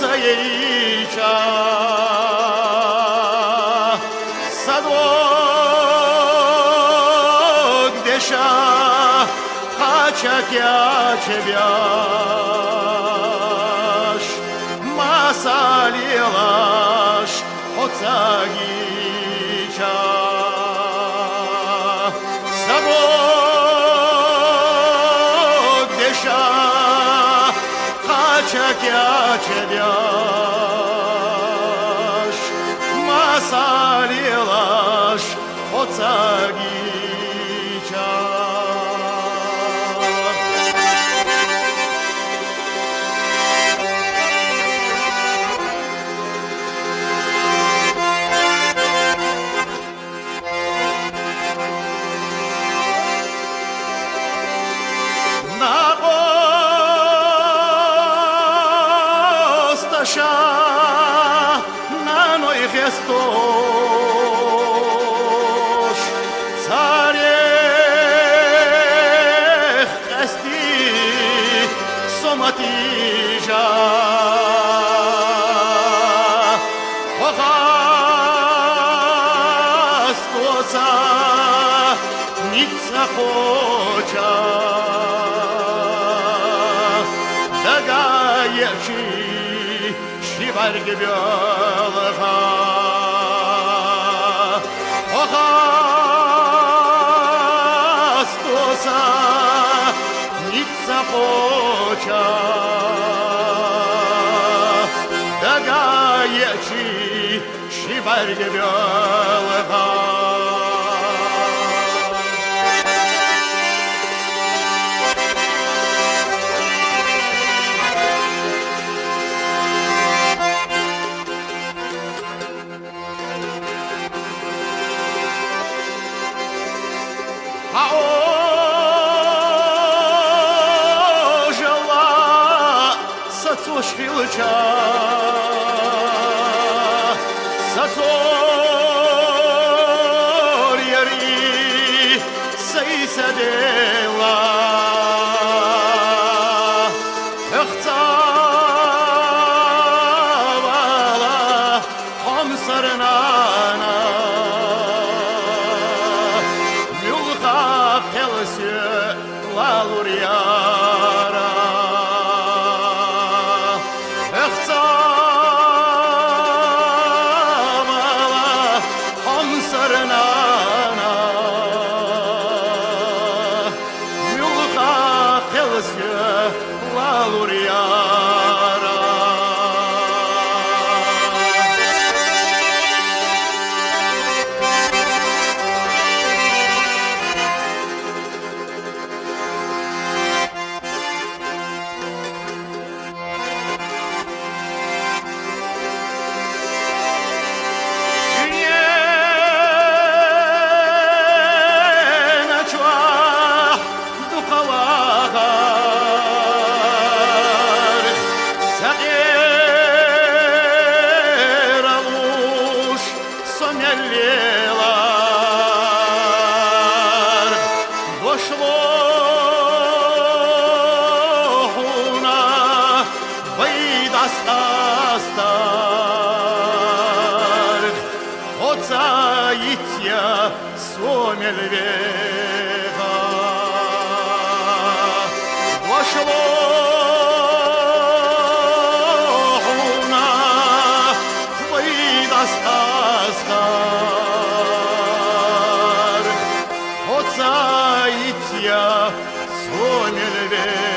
Яйча, садок деша, как я тебя масалилаш, хоцагича, садок деша, как я тебя масалилаш, хоцагича. Na noi Христос, царь Христи, соматижа, Христоса, ница хоча, дагаечи, Şivargı bölga Христоса ница хоча Дагаечи Şivargı bölga ожила сацушилча, сацорьери сейсадела, эхцавала хамсарнана. La luriara Ehtamala hamsarnana Yulha telsye la luriara Оцаитя сомельвега вошло хуна выдаст Оцаитя сомельвега